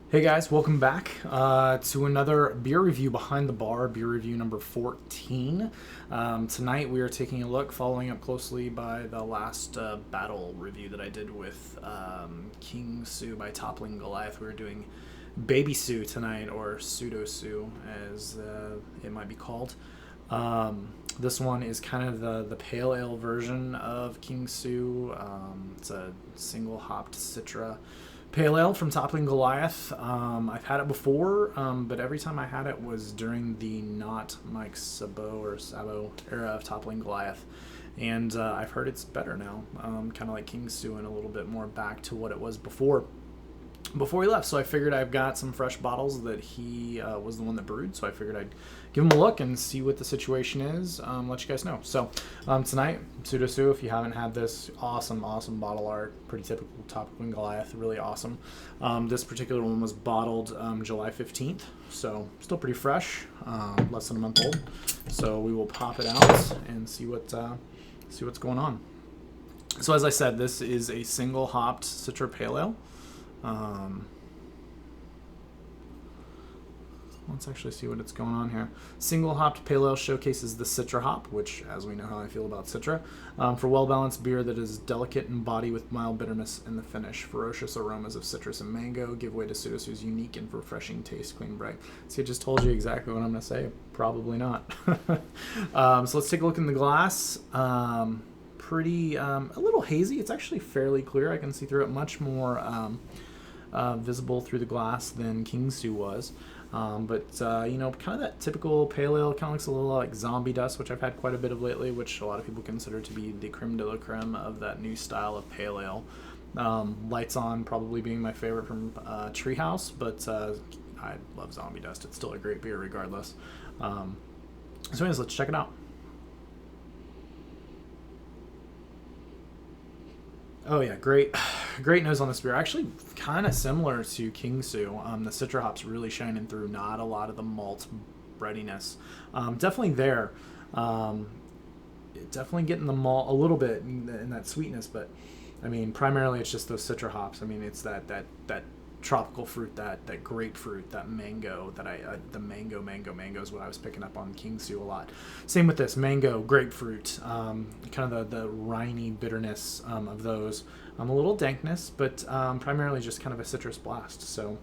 Hey guys, welcome back to another beer review behind the bar, beer review number 14. Tonight we are taking a look, following up closely by the last battle review that I did with King Sue by Toppling Goliath. We were doing Baby Sue tonight, or pseudoSue as it might be called. This one is kind of the pale ale version of King Sue. It's a single hopped Citra pale ale from Toppling Goliath. I've had it before, but every time I had it was during the not Mike Sabo era of Toppling Goliath. And I've heard it's better now, kind of like King Sue and a little bit more back to what it was before he left. So I figured I've got some fresh bottles that he was the one that brewed. So I figured I'd give him a look and see what the situation is. Let you guys know. So tonight, pseudoSue, if you haven't had this, awesome bottle art. Pretty typical Toppling Goliath, really awesome. This particular one was bottled July 15th. So still pretty fresh, less than a month old. So we will pop it out and see what's going on. So as I said, this is a single hopped Citra Pale Ale. Let's actually see what it's going on here. Single hopped pale ale showcases the Citra hop, which, as we know how I feel about Citra, for well-balanced beer that is delicate in body with mild bitterness in the finish. Ferocious aromas of citrus and mango give way to pseudoSue's unique and refreshing taste, clean, bright. See, I just told you exactly what I'm going to say. Probably not. So let's take a look in the glass. Pretty, a little hazy. It's actually fairly clear. I can see through it much more visible through the glass than King Sue was. But kind of that typical pale ale, kind of looks a little like zombie dust, which I've had quite a bit of lately, which a lot of people consider to be the creme de la creme of that new style of pale ale. Lights On probably being my favorite from Treehouse, but I love zombie dust. It's still a great beer regardless. So anyways, let's check it out. Oh yeah, great nose on this beer. Actually, kind of similar to King Sue. The Citra hops really shining through. Not a lot of the malt breadiness. Definitely there. Definitely getting the malt a little bit in that sweetness, but I mean, primarily it's just those Citra hops. I mean, it's that tropical fruit, that grapefruit, that mango the mango is what I was picking up on King Sue a lot. Same with this mango, grapefruit, kind of the briny bitterness of those. A little dankness, but primarily just kind of a citrus blast. So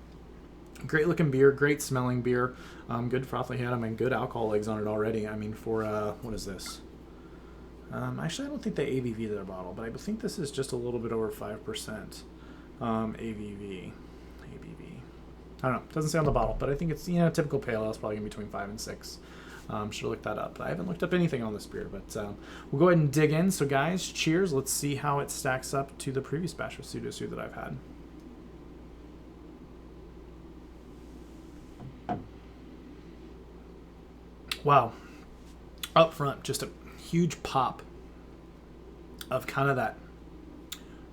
great looking beer, great smelling beer, good frothy head. I mean, good alcohol legs on it already. I mean, for what is this? Actually, I don't think they ABV their bottle, but I think this is just a little bit over 5% ABV. I don't know. It doesn't say on the bottle, but I think it's typical pale ale is probably gonna be between 5 and 6. Should look that up. I haven't looked up anything on this beer, but we'll go ahead and dig in. So guys, cheers. Let's see how it stacks up to the previous batch of pseudoSue that I've had. Wow. Up front, just a huge pop of kind of that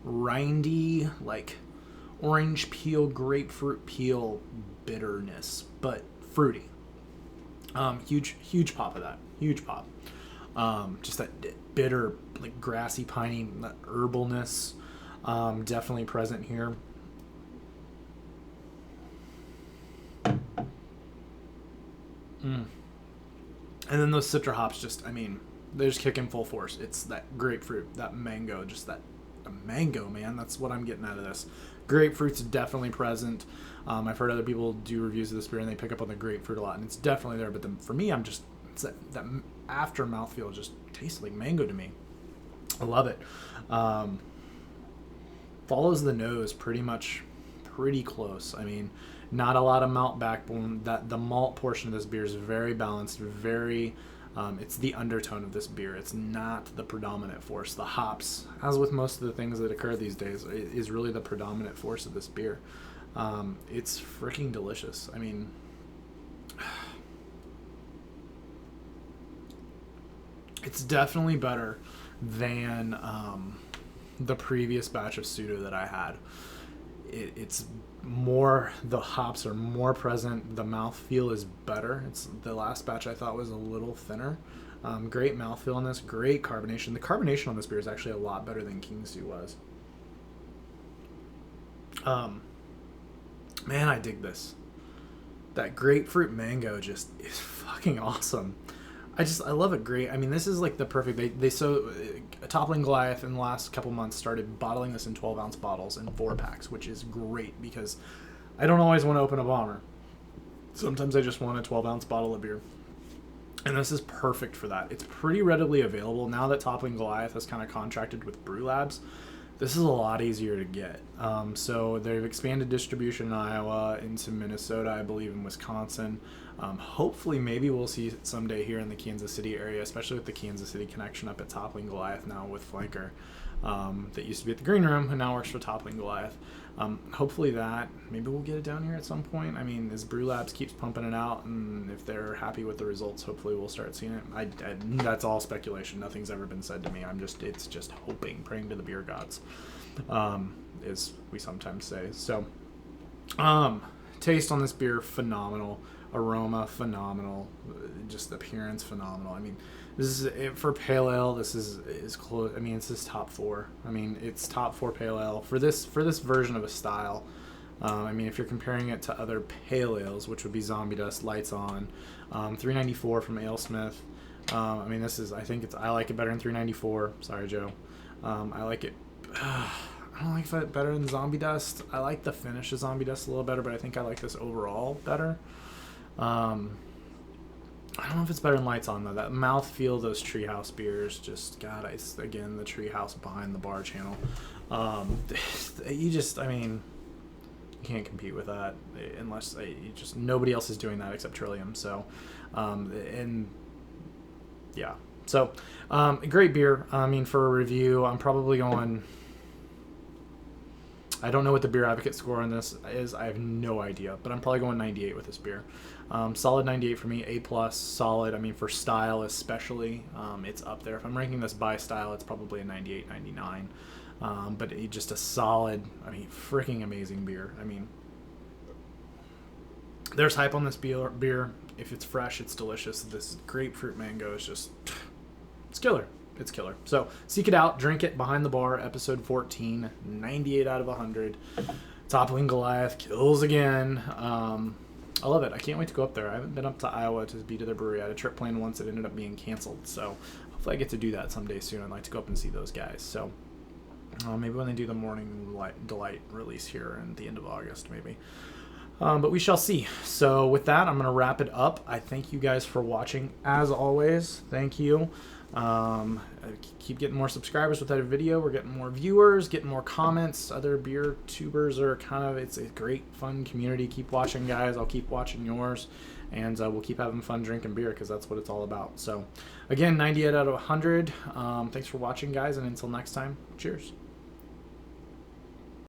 rindy, like orange peel, grapefruit peel bitterness, but fruity. Huge pop of that. Huge pop. Just that bitter, like grassy, piney, that herbalness, definitely present here. And then those Citra hops, just, I mean, they just kick in full force. It's that grapefruit, that mango, just that mango, man. That's what I'm getting out of this. Grapefruit's definitely present. I've heard other people do reviews of this beer and they pick up on the grapefruit a lot, and it's definitely there. But for me, it's that after mouthfeel just tastes like mango to me. I love it. Follows the nose pretty close. I mean, not a lot of malt backbone. That the malt portion of this beer is very balanced, very. It's the undertone of this beer. It's not the predominant force. The hops, as with most of the things that occur these days, is really the predominant force of this beer. It's freaking delicious. I mean, it's definitely better than the previous batch of pseudo that I had. It's more, the hops are more present, the mouthfeel is better. It's the last batch I thought was a little thinner. Great mouthfeel on this, great carbonation. The carbonation on this beer is actually a lot better than King Sue was. Man, I dig this. That grapefruit mango just is fucking awesome. I love it. Great. I mean, this is like the perfect. Toppling Goliath in the last couple months started bottling this in 12-ounce bottles in 4-packs, which is great because I don't always want to open a bomber. Sometimes I just want a 12-ounce bottle of beer. And this is perfect for that. It's pretty readily available now that Toppling Goliath has kind of contracted with Brew Labs. This is a lot easier to get. So they've expanded distribution in Iowa, into Minnesota, I believe, in Wisconsin. Hopefully, maybe we'll see it someday here in the Kansas City area, especially with the Kansas City connection up at Toppling Goliath now with Flanker. That used to be at the Green Room and now works for Toppling Goliath. Hopefully maybe we'll get it down here at some point. I mean, as Brew Labs keeps pumping it out, and if they're happy with the results, hopefully we'll start seeing it. That's all speculation. Nothing's ever been said to me. It's just hoping, praying to the beer gods, as we sometimes say. So, taste on this beer, phenomenal. Aroma, phenomenal. Just appearance, phenomenal. I mean, this is it for pale ale. This is close. I mean, it's this top 4. I mean, it's top 4 pale ale for this version of a style. I mean, if you're comparing it to other pale ales, which would be Zombie Dust, Lights On, 394 from AleSmith. I mean, I like it better than 394. Sorry, Joe. I like it. I don't like it better than Zombie Dust. I like the finish of Zombie Dust a little better, but I think I like this overall better. I don't know if it's better than Lights On, though. That mouthfeel, those Treehouse beers, just, God, again, the Treehouse Behind the Bar channel. I mean, you can't compete with that unless nobody else is doing that except Trillium. So, yeah. So, great beer. I mean, for a review, I'm probably going... I don't know what the Beer Advocate score on this is. I have no idea, but I'm probably going 98 with this beer. Solid 98 for me, A+, solid. I mean, for style especially, it's up there. If I'm ranking this by style, it's probably a 98, 99. But just a solid, I mean, freaking amazing beer. I mean, there's hype on this beer. If it's fresh, it's delicious. This grapefruit mango is just, it's killer. It's killer. So seek it out, drink it. Behind the Bar, episode 14, 98 out of 100. Toppling Goliath kills again. I love it. I can't wait to go up there. I haven't been up to Iowa to be to their brewery. I had a trip planned once. It ended up being canceled. So hopefully I get to do that someday soon. I'd like to go up and see those guys. So maybe when they do the Morning Delight release here in the end of August, maybe. But we shall see. So with that, I'm going to wrap it up. I thank you guys for watching. As always, thank you. Keep getting more subscribers with that video. We're getting more viewers, getting more comments. Other beer tubers are it's a great, fun community. Keep watching, guys. I'll keep watching yours. And we'll keep having fun drinking beer because that's what it's all about. So, again, 98 out of 100. Thanks for watching, guys. And until next time, cheers.